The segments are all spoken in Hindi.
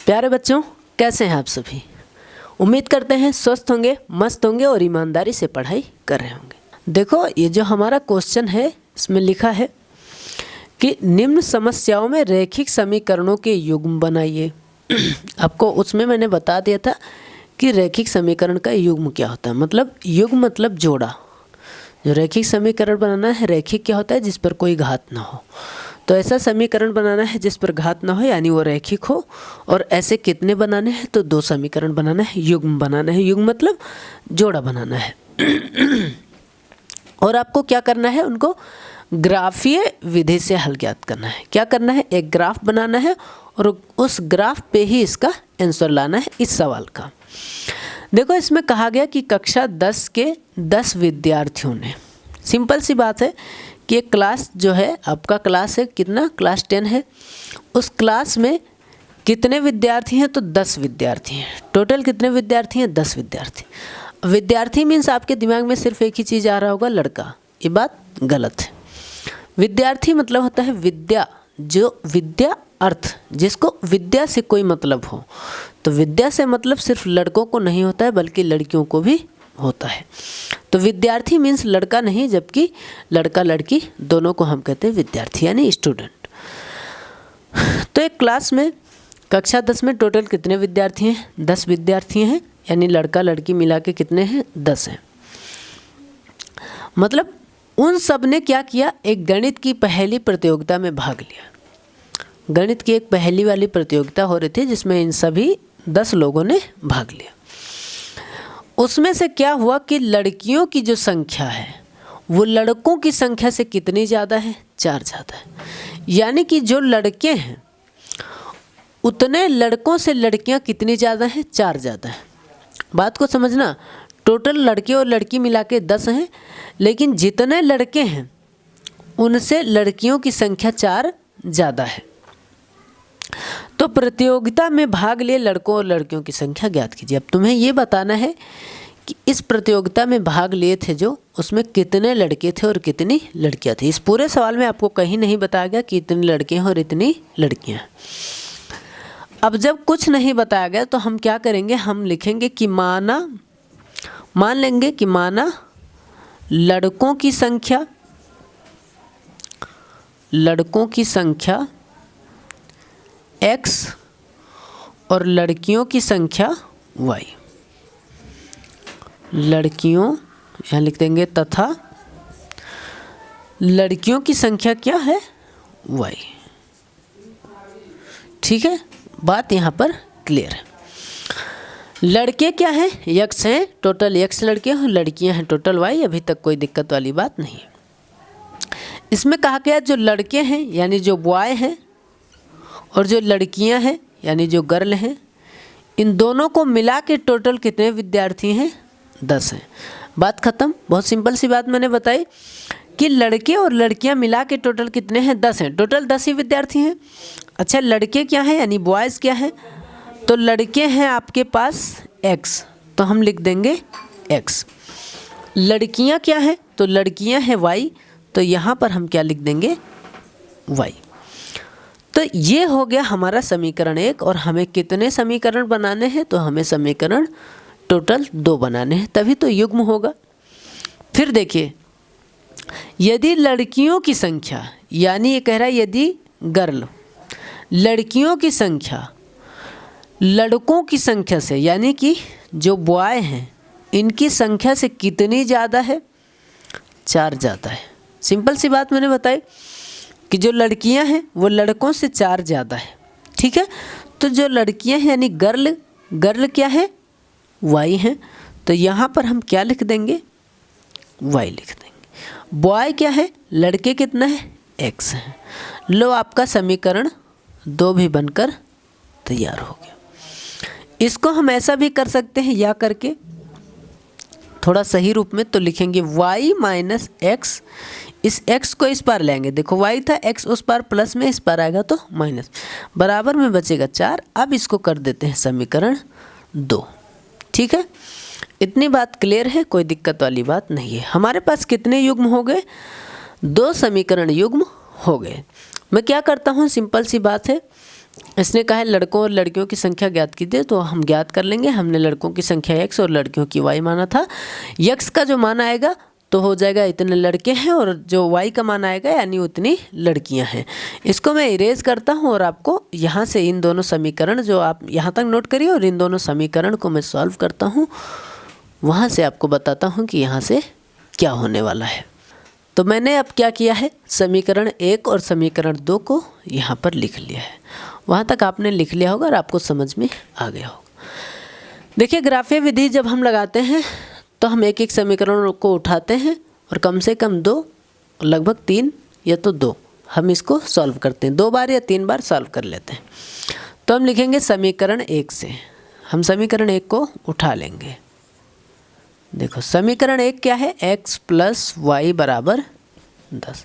प्यारे बच्चों, कैसे हैं आप सभी। उम्मीद करते हैं स्वस्थ होंगे, मस्त होंगे और ईमानदारी से पढ़ाई कर रहे होंगे। देखो, ये जो हमारा क्वेश्चन है इसमें लिखा है कि निम्न समस्याओं में रैखिक समीकरणों के युग्म बनाइए। आपको उसमें मैंने बता दिया था कि रैखिक समीकरण का युग्म क्या होता है। मतलब युग्म मतलब जोड़ा। जो रैखिक समीकरण बनाना है, रैखिक क्या होता है? जिस पर कोई घात ना हो। तो ऐसा समीकरण बनाना है जिस पर घात ना हो, यानी वो रैखिक हो। और ऐसे कितने बनाने हैं? तो 2 समीकरण बनाना है, युग्म बनाना है। युग्म मतलब जोड़ा बनाना है। और आपको क्या करना है? उनको ग्राफीय विधि से हल ज्ञात करना है। क्या करना है? एक ग्राफ बनाना है और उस ग्राफ पे ही इसका आंसर लाना है इस सवाल का। देखो, इसमें कहा गया कि कक्षा 10 के 10 विद्यार्थियों ने, सिंपल सी बात है कि एक क्लास जो है, आपका क्लास है कितना? क्लास 10 है। उस क्लास में कितने विद्यार्थी हैं? तो 10 विद्यार्थी हैं। टोटल कितने विद्यार्थी हैं? 10 विद्यार्थी। विद्यार्थी मीन्स आपके दिमाग में सिर्फ एक ही चीज़ आ रहा होगा, लड़का। ये बात गलत है। विद्यार्थी मतलब होता है विद्या, जो विद्या अर्थ, जिसको विद्या से कोई मतलब हो। तो विद्या से मतलब सिर्फ लड़कों को नहीं होता है, बल्कि लड़कियों को भी होता है। तो विद्यार्थी मीन्स लड़का नहीं, जबकि लड़का लड़की दोनों को हम कहते हैं विद्यार्थी, यानी स्टूडेंट। तो एक क्लास में कक्षा 10 में टोटल कितने विद्यार्थी हैं? 10 विद्यार्थी हैं, यानी लड़का लड़की मिला के कितने हैं? 10 हैं। मतलब उन सब ने क्या किया? एक गणित की पहेली प्रतियोगिता में भाग लिया। गणित की एक पहेली वाली प्रतियोगिता हो रही थी जिसमें इन सभी 10 लोगों ने भाग लिया। उसमें से क्या हुआ कि लड़कियों की जो संख्या है वो लड़कों की संख्या से कितनी ज़्यादा है? 4 ज़्यादा है। यानी कि जो लड़के हैं उतने लड़कों से लड़कियां कितनी ज़्यादा हैं? 4 ज़्यादा है। बात को समझना, टोटल लड़के और लड़की मिला के 10 हैं, लेकिन जितने लड़के हैं उनसे लड़कियों की संख्या 4 ज़्यादा है। तो प्रतियोगिता में भाग लिए लड़कों और लड़कियों की संख्या ज्ञात कीजिए। अब तुम्हें ये बताना है कि इस प्रतियोगिता में भाग लिए थे जो, उसमें कितने लड़के थे और कितनी लड़कियां थी। इस पूरे सवाल में आपको कहीं नहीं बताया गया कि इतने लड़के हैं और इतनी लड़कियां हैं। अब जब कुछ नहीं बताया गया तो हम क्या करेंगे? हम लिखेंगे कि मान लेंगे कि माना लड़कों की संख्या x और लड़कियों की संख्या y। लड़कियों यहाँ लिख देंगे तथा लड़कियों की संख्या क्या है? y। ठीक है, बात यहाँ पर क्लियर है। लड़के क्या हैं? x हैं, टोटल x लड़के हैं, लड़कियां हैं टोटल y। अभी तक कोई दिक्कत वाली बात नहीं है। इसमें कहा गया जो लड़के हैं यानी जो बॉय हैं और जो लड़कियां हैं यानी जो गर्ल हैं, इन दोनों को मिला के टोटल कितने विद्यार्थी हैं? 10 हैं। बात ख़त्म। बहुत सिंपल सी बात मैंने बताई कि लड़के और लड़कियां मिला के टोटल कितने हैं? 10 हैं। टोटल 10 ही विद्यार्थी हैं। अच्छा, लड़के क्या हैं यानी बॉयज़ क्या हैं? तो लड़के हैं आपके पास x, तो हम लिख देंगे x। लड़कियां क्या हैं? तो लड़कियां हैं y, तो यहाँ पर हम क्या लिख देंगे? y। तो ये हो गया हमारा समीकरण 1। और हमें कितने समीकरण बनाने हैं? तो हमें समीकरण टोटल 2 बनाने हैं, तभी तो युग्म होगा। फिर देखिए, यदि लड़कियों की संख्या, यानी ये कह रहा है यदि गर्ल, लड़कियों की संख्या लड़कों की संख्या से, यानी कि जो बॉय हैं इनकी संख्या से कितनी ज़्यादा है? 4 ज़्यादा है। सिंपल सी बात मैंने बताई कि जो लड़कियां हैं वो लड़कों से 4 ज़्यादा है। ठीक है, तो जो लड़कियां हैं यानी गर्ल क्या है? y हैं, तो यहाँ पर हम क्या लिख देंगे? y लिख देंगे। बॉय क्या है? लड़के कितना है? x है। लो, आपका समीकरण 2 भी बनकर तैयार हो गया। इसको हम ऐसा भी कर सकते हैं या करके थोड़ा सही रूप में, तो लिखेंगे y माइनस x। इस x को इस पार लेंगे, देखो y था, x उस पार प्लस में, इस पार आएगा तो माइनस, बराबर में बचेगा 4। अब इसको कर देते हैं समीकरण 2। ठीक है, इतनी बात क्लियर है, कोई दिक्कत वाली बात नहीं है। हमारे पास कितने युग्म हो गए? 2 समीकरण युग्म हो गए। मैं क्या करता हूँ, सिंपल सी बात है, इसने कहा है लड़कों और लड़कियों की संख्या ज्ञात कीजिए, तो हम ज्ञात कर लेंगे। हमने लड़कों की संख्या x और लड़कियों की y माना था। x का जो मान आएगा तो हो जाएगा इतने लड़के हैं, और जो y का मान आएगा यानी उतनी लड़कियां हैं। इसको मैं इरेज करता हूं और आपको यहाँ से इन दोनों समीकरण जो आप यहाँ तक नोट करिए, और इन दोनों समीकरण को मैं सॉल्व करता हूँ, वहाँ से आपको बताता हूँ कि यहाँ से क्या होने वाला है। तो मैंने अब क्या किया है, समीकरण 1 और समीकरण 2 को यहाँ पर लिख लिया है। वहाँ तक आपने लिख लिया होगा और आपको समझ में आ गया होगा। देखिए ग्राफीय विधि जब हम लगाते हैं तो हम एक एक समीकरण को उठाते हैं और कम से कम 2, लगभग 3 या तो 2 हम इसको सॉल्व करते हैं। 2 बार या 3 बार सॉल्व कर लेते हैं। तो हम लिखेंगे समीकरण 1 से, हम समीकरण 1 को उठा लेंगे। देखो समीकरण 1 क्या है, x प्लस वाई बराबर 10।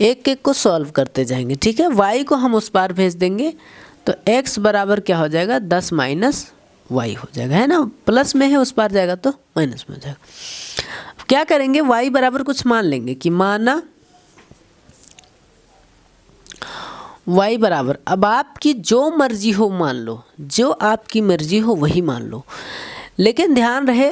एक एक को सॉल्व करते जाएंगे, ठीक है। y को हम उस पार भेज देंगे तो x बराबर क्या हो जाएगा, 10 माइनस वाई हो जाएगा, है ना। प्लस में है, उस पार जाएगा तो माइनस में हो जाएगा। अब क्या करेंगे, y बराबर कुछ मान लेंगे कि माना y बराबर, अब आपकी जो मर्जी हो मान लो, जो आपकी मर्जी हो वही मान लो, लेकिन ध्यान रहे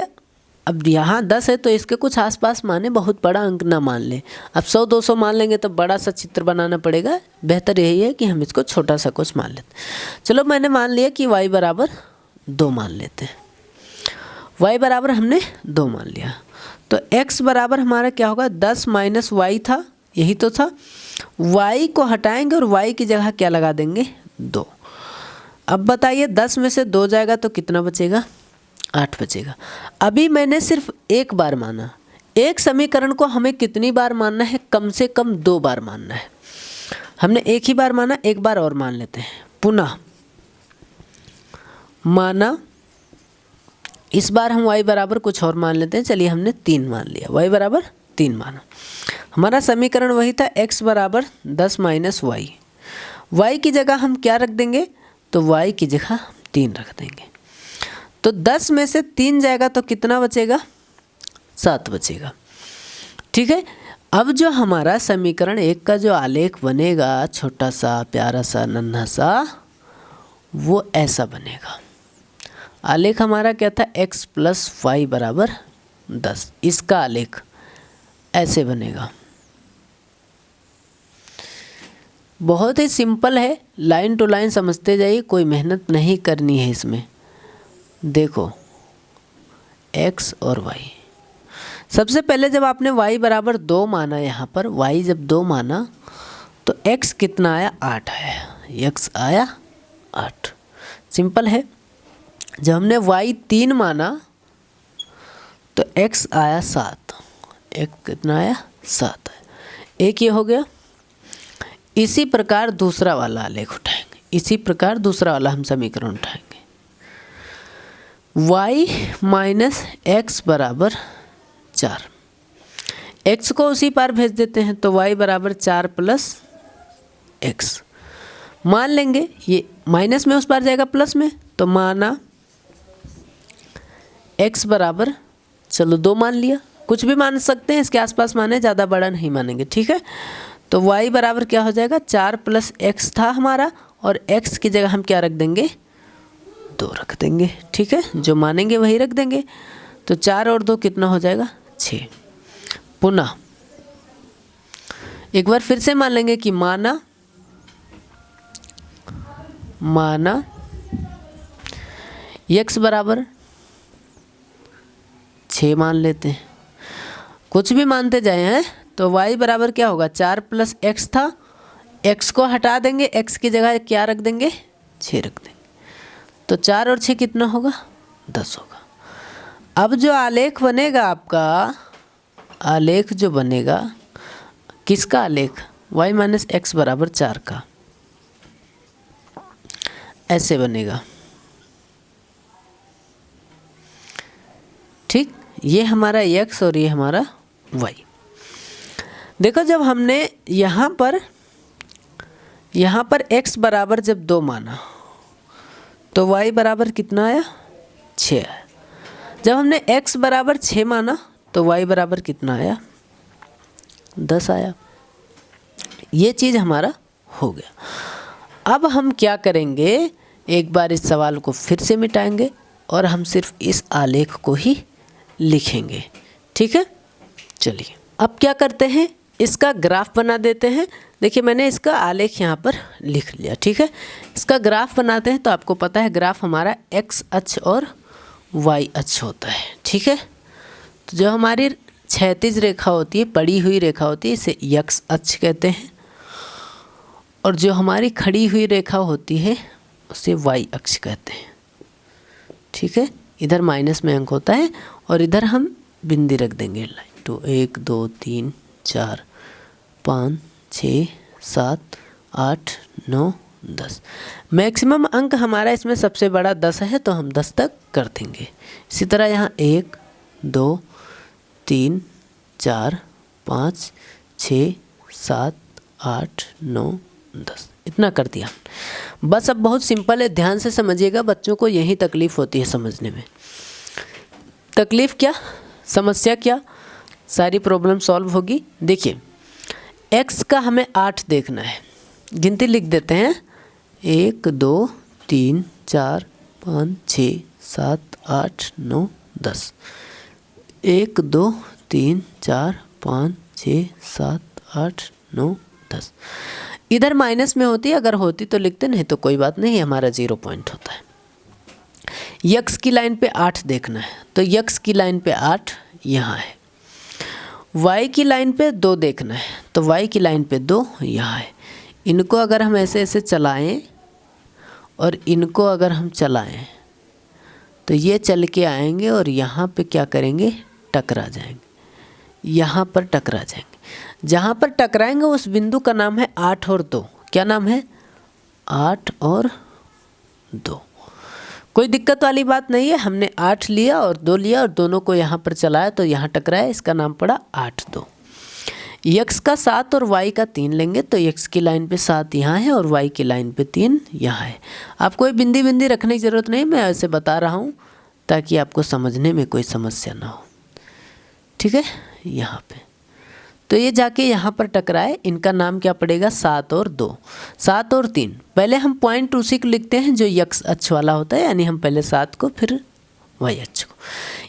अब यहाँ 10 है तो इसके कुछ आसपास माने, बहुत बड़ा अंक ना मान लें। अब 100-200 मान लेंगे तो बड़ा सा चित्र बनाना पड़ेगा। बेहतर यही है कि हम इसको छोटा सा कुछ मान लेते। चलो मैंने मान लिया कि y बराबर 2 मान लेते हैं। y बराबर हमने 2 मान लिया तो x बराबर हमारा क्या होगा, 10 माइनस वाई था, यही तो था। y को हटाएंगे और y की जगह क्या लगा देंगे, 2। अब बताइए 10 में से 2 जाएगा तो कितना बचेगा, 8 बचेगा। अभी मैंने सिर्फ एक बार माना। एक समीकरण को हमें कितनी बार मानना है, कम से कम 2 बार मानना है। हमने एक ही बार माना, एक बार और मान लेते हैं। पुनः माना, इस बार हम y बराबर कुछ और मान लेते हैं। चलिए हमने 3 मान लिया, y बराबर 3 माना। हमारा समीकरण वही था, x बराबर 10 माइनस वाई। y की जगह हम क्या रख देंगे, तो y की जगह 3 रख देंगे। तो 10 में से 3 जाएगा तो कितना बचेगा, 7 बचेगा, ठीक है। अब जो हमारा समीकरण 1 का जो आलेख बनेगा, छोटा सा प्यारा सा नन्हा सा, वो ऐसा बनेगा। आलेख हमारा क्या था, x प्लस वाई बराबर 10। इसका आलेख ऐसे बनेगा। बहुत ही सिंपल है, लाइन टू लाइन समझते जाइए, कोई मेहनत नहीं करनी है इसमें। देखो x और y, सबसे पहले जब आपने y बराबर 2 माना, यहाँ पर y जब 2 माना तो x कितना आया, 8 आया, x आया 8। सिंपल है। जब हमने y 3 माना तो x आया 7, x कितना आया, 7 आया। एक ये हो गया। इसी प्रकार दूसरा वाला आलेख उठाएंगे, इसी प्रकार दूसरा वाला हम समीकरण उठाएंगे। y माइनस एक्स बराबर 4, x को उसी पार भेज देते हैं तो y बराबर 4 प्लस एक्स। मान लेंगे ये माइनस में उस पार जाएगा प्लस में, तो माना x बराबर, चलो 2 मान लिया, कुछ भी मान सकते हैं, इसके आसपास माने, ज़्यादा बड़ा नहीं मानेंगे, ठीक है। तो y बराबर क्या हो जाएगा, 4 प्लस एक्स था हमारा, और x की जगह हम क्या रख देंगे, 2 रख देंगे, ठीक है। जो मानेंगे वही रख देंगे। तो 4 और 2 कितना हो जाएगा, 6। पुनः एक बार फिर से मान लेंगे कि माना x बराबर 6 मान लेते हैं, कुछ भी मानते जाए हैं। तो y बराबर क्या होगा, 4 प्लस एक्स था, x को हटा देंगे, x की जगह क्या रख देंगे, 6 रख देंगे। तो 4 और 6 कितना होगा, 10 होगा। अब जो आलेख बनेगा आपका, आलेख जो बनेगा किसका आलेख, y माइनस एक्स बराबर 4 का, ऐसे बनेगा, ठीक। ये हमारा x और ये हमारा y। देखो जब हमने यहाँ पर x बराबर जब 2 माना तो y बराबर कितना आया, 6 आया। जब हमने x बराबर 6 माना तो y बराबर कितना आया, 10 आया। ये चीज़ हमारा हो गया। अब हम क्या करेंगे, एक बार इस सवाल को फिर से मिटाएंगे और हम सिर्फ इस आलेख को ही लिखेंगे। ठीक है, चलिए अब क्या करते हैं, इसका ग्राफ बना देते हैं। देखिए मैंने इसका आलेख यहाँ पर लिख लिया। ठीक है, इसका ग्राफ बनाते हैं। तो आपको पता है ग्राफ हमारा एक्स अक्ष और वाई अक्ष होता है। ठीक है, तो जो हमारी क्षैतिज रेखा होती है, पड़ी हुई रेखा होती है, इसे एक्स अक्ष कहते हैं, और जो हमारी खड़ी हुई रेखा होती है उसे वाई अक्ष कहते हैं। ठीक है, इधर माइनस में अंक होता है और इधर हम बिंदी रख देंगे लाइन। तो 1 2 3 4 5 6 7 8 9 10। मैक्सिमम अंक हमारा इसमें सबसे बड़ा 10 है, तो हम 10 तक कर देंगे। इसी तरह यहाँ 1 2 3 4 5 6 7 8 9 10, इतना कर दिया। बस अब बहुत सिंपल है, ध्यान से समझिएगा। बच्चों को यही तकलीफ़ होती है समझने में। तकलीफ़ क्या, समस्या क्या, सारी प्रॉब्लम सॉल्व होगी। देखिए x का हमें 8 देखना है। गिनती लिख देते हैं, 1 2 3 4 5 6 7 8 9 10। 1 2 3 4 5 6 7 8 9 10। इधर माइनस में होती है, अगर होती तो लिखते, नहीं तो कोई बात नहीं, हमारा 0 पॉइंट होता है। यक्स की लाइन पे 8 देखना है, तो यक्स की लाइन पे 8 यहाँ है। वाई की लाइन पे 2 देखना है, तो वाई की लाइन पे 2 यहाँ है। इनको अगर हम ऐसे ऐसे चलाएं और इनको अगर हम चलाएं तो ये चल के आएंगे और यहाँ पे क्या करेंगे, टकरा जाएंगे, यहाँ पर टकरा जाएंगे। जहाँ पर टकराएंगे उस बिंदु का नाम है 8 और 2। क्या नाम है, 8 और 2। कोई दिक्कत वाली बात नहीं है। हमने 8 लिया और 2 लिया और दोनों को यहाँ पर चलाया तो यहाँ टकराया, इसका नाम पड़ा 8 2। यक्स का 7 और वाई का 3 लेंगे, तो यक्स की लाइन पे 7 यहाँ है और वाई की लाइन पे 3 यहाँ है। आप कोई बिंदी बिंदी रखने की ज़रूरत नहीं, मैं ऐसे बता रहा हूँ ताकि आपको समझने में कोई समस्या ना हो। ठीक है, यहाँ पे तो ये जाके यहाँ पर टकराए, इनका नाम क्या पड़ेगा, 7 और 2, 7 और 3। पहले हम पॉइंट उसी को लिखते हैं जो यक्स अक्ष वाला होता है, यानी हम पहले 7 को फिर वाई अक्ष को।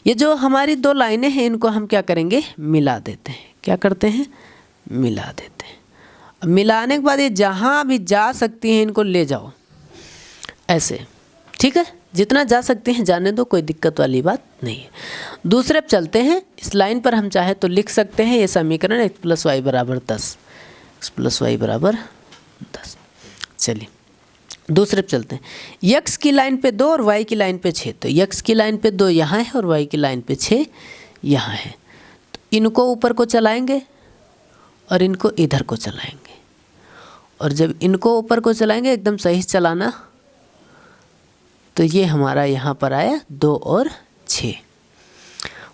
ये जो हमारी 2 लाइनें हैं इनको हम क्या करेंगे, मिला देते हैं। क्या करते हैं, मिला देते हैं। अब मिलाने के बाद ये जहाँ भी जा सकती हैं इनको ले जाओ ऐसे। ठीक है, जितना जा सकते हैं जाने दो, कोई दिक्कत वाली बात नहीं है। दूसरे पे चलते हैं। इस लाइन पर हम चाहे तो लिख सकते हैं ये समीकरण x + y = 10, x + y = 10। चलिए दूसरे पे चलते हैं। x की लाइन पे 2 और y की लाइन पे 6, तो x की लाइन पे 2 यहाँ है और y की लाइन पे 6 यहाँ है। तो इनको ऊपर को चलाएंगे और इनको इधर को चलाएंगे, और जब इनको ऊपर को चलाएंगे एकदम सही चलाना, तो ये हमारा यहाँ पर आया 2 और 6।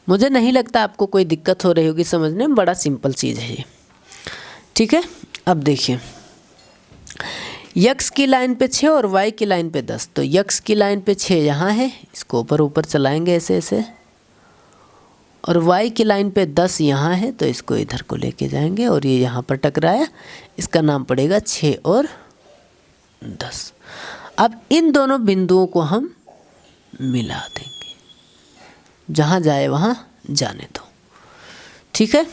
मुझे नहीं लगता आपको कोई दिक्कत हो रही होगी समझने में, बड़ा सिंपल चीज़ है ये। ठीक है, अब देखिए यक्स की लाइन पे 6 और वाई की लाइन पे 10, तो यक्स की लाइन पे 6 यहाँ है, इसको ऊपर ऊपर चलाएंगे ऐसे ऐसे, और वाई की लाइन पे 10 यहाँ है, तो इसको इधर को लेके जाएंगे और ये यहाँ पर टकराया, इसका नाम पड़ेगा 6 और 10। अब इन दोनों बिंदुओं को हम मिला देंगे, जहाँ जाए वहाँ जाने दो। ठीक है,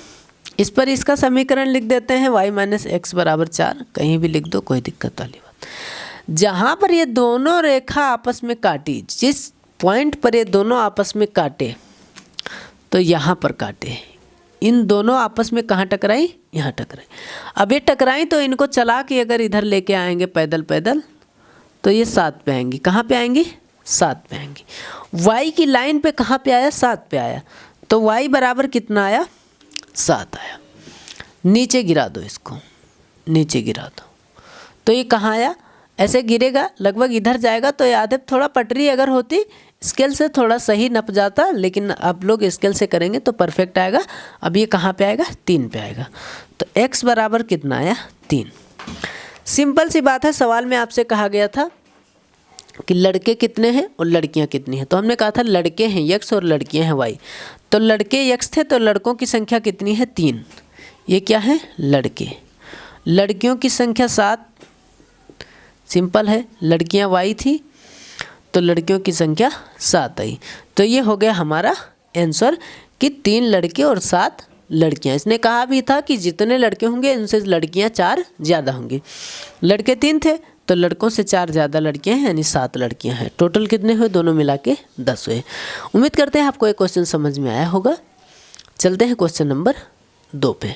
इस पर इसका समीकरण लिख देते हैं, y - x = 4। कहीं भी लिख दो, कोई दिक्कत वाली बात। जहाँ पर ये दोनों रेखा आपस में काटी, जिस पॉइंट पर ये दोनों आपस में काटे, तो यहाँ पर काटे, इन दोनों आपस में कहाँ टकराई, यहाँ टकराई। अब ये टकराई तो इनको चला के अगर इधर लेके आएंगे पैदल पैदल, तो ये 7 पे आएंगी। कहाँ पे आएंगी, 7 पे आएंगी। y की लाइन पे कहाँ पे आया, 7 पे आया, तो y बराबर कितना आया, 7 आया। नीचे गिरा दो, इसको नीचे गिरा दो, तो ये कहाँ आया, ऐसे गिरेगा, लगभग इधर जाएगा। तो ये आधे थोड़ा पटरी अगर होती स्केल से थोड़ा सही नप जाता, लेकिन आप लोग स्केल से करेंगे तो परफेक्ट आएगा। अब ये कहाँ पे आएगा, 3 पे आएगा। तो x बराबर कितना आया, 3। सिंपल सी बात है। सवाल में आपसे कहा गया था कि लड़के कितने हैं और लड़कियां कितनी हैं, तो हमने कहा था लड़के हैं x और लड़कियां हैं y। तो लड़के x थे तो लड़कों की संख्या कितनी है, 3। ये क्या है, लड़के। लड़कियों की संख्या 7, सिंपल है, लड़कियां y थी तो लड़कियों की संख्या 7 आई। तो ये हो गया हमारा आंसर कि 3 लड़के और 7 लड़कियां। इसने कहा भी था कि जितने लड़के होंगे उनसे लड़कियां 4 ज़्यादा होंगी। लड़के 3 थे तो लड़कों से 4 ज़्यादा लड़कियां हैं, यानी 7 लड़कियां हैं। टोटल कितने हुए, दोनों मिला के 10 हुए। उम्मीद करते हैं आपको ये क्वेश्चन समझ में आया होगा। चलते हैं क्वेश्चन नंबर 2 पे।